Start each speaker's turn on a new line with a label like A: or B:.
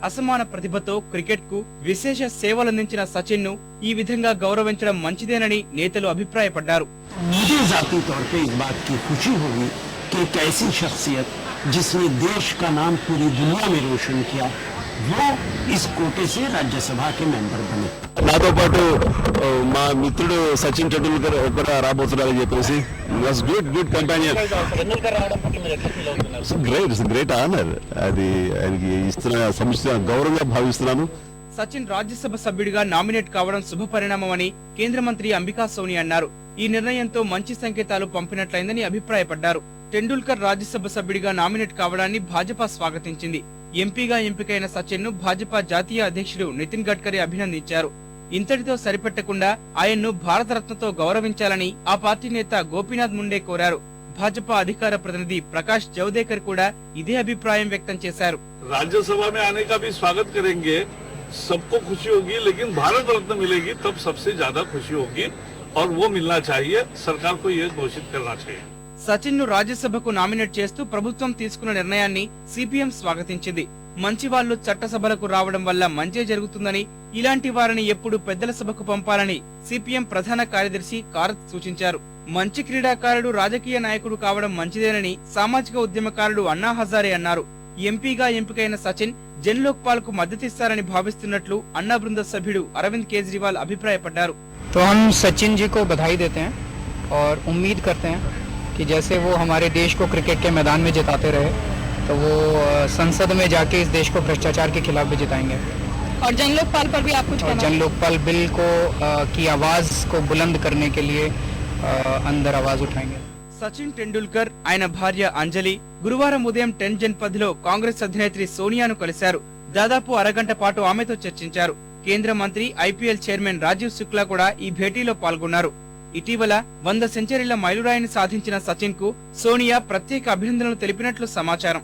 A: అసమాన ప్రతిభతో క్రికెట్ కు విశేష సేవలందించిన సచిన్ ను ఈ విధంగా గౌరవించడం మంచిదేనని నేతలు అభిప్రాయపడ్డారు.
B: मुझे जाती तौर पे इस बात की खुशी होगी कि एक ऐसी शख्सियत जिसने देश का नाम पूरी दुनिया में रोशन किया वो इस कोटे से राज्यसभा के मेंबर बने.
C: నాతో పాటు మా మిత్రుడు సచిన్ టెండూల్కర్ ఒకరు రాబోతున్నారని చెప్పేసి was good companion. Great honour. అది ఆయనకి ఇస్తున్న సముచిత గౌరవంగా భావిస్తున్నాను.
A: సచిన్ రాజ్యసభ సభ్యుడిగా నామినేట్ కావడం శుభ పరిణామమని కేంద్ర మంత్రి అంబికా సోని అన్నారు. ఈ నిర్ణయంతో మంచి సంకేతాలు పంపినట్లయిందని అభిప్రాయపడ్డారు. టెండూల్కర్ రాజ్యసభ సభ్యుడిగా నామినేట్ కావడాన్ని భాజపా స్వాగతించింది. ఎంపీగా ఎంపికైన సచిన్ ను భాజపా జాతీయ అధ్యక్షుడు నితిన్ గడ్కరీ అభినందించారు. ఇంతటితో సరిపెట్టకుండా ఆయన్ను భారతరత్నతో గౌరవించాలని ఆ పార్టీ నేత గోపీనాథ్ ముండే కోరారు. భాజపా అధికార ప్రతినిధి ప్రకాష్ జవదేకర్ కూడా ఇదే అభిప్రాయం వ్యక్తం చేశారు.
D: राज्यसभा में आने का भी स्वागत करेंगे, सबको खुशी होगी, लेकिन भारत रत्न मिलेगी तब सबसे ज्यादा खुशी होगी और वो मिलना चाहिए. सरकार को ये घोषित करना चाहिए.
A: సచిన్ ను రాజ్యసభకు నామినేట్ చేస్తూ ప్రభుత్వం తీసుకున్న నిర్ణయాన్ని సిపిఎం స్వాగతించింది. మంచి వాళ్లు చట్టసభలకు రావడం వల్ల మంచే జరుగుతుందని, ఇలాంటి వారిని ఎప్పుడు పెద్దల సభకు పంపాలని సిపిఎం ప్రధాన కార్యదర్శి కారత్ సూచించారు. మంచి క్రీడాకారుడు రాజకీయ నాయకుడు కావడం మంచిదేనని సామాజిక ఉద్యమకారుడు అన్నా హజారే అన్నారు. ఎంపీగా ఎంపికైన సచిన్ జన్ లోక్ పాల్ కు మద్దతిస్తారని భావిస్తున్నట్లు అన్నా బృంద సభ్యుడు అరవింద్ కేజ్రీవాల్ అభిప్రాయపడ్డారు.
E: तो हम सचिन जी को बधाई देते हैं और उम्मीद करते हैं कि जैसे वो हमारे देश को क्रिकेट के मैदान में जिताते रहे तो वो संसद में जाके इस देश को भ्रष्टाचार के खिलाफ भी जिताएंगे.
F: और जन लोकपाल पर भी आप कुछ कहना?
E: जन लोकपाल बिल को की आवाज को बुलंद करने के लिए अंदर आवाज उठाएंगे.
A: సచిన్ టెండూల్కర్ ఆయన భార్య అంజలి గురువారం ఉదయం 10 జన్పథ్ లో కాంగ్రెస్ అధినేత్రి సోనియాను కలిశారు. దాదాపు అరగంట పాటు ఆమెతో చర్చించారు. కేంద్ర మంత్రి ఐపీఎల్ చైర్మన్ రాజీవ్ శుక్లా కూడా ఈ భేటీలో పాల్గొన్నారు. ఇటీవల 100 సెంచరీల మైలురాయిని సాధించిన సచిన్ కు సోనియా ప్రత్యేక అభినందనలు తెలిపినట్లు సమాచారం.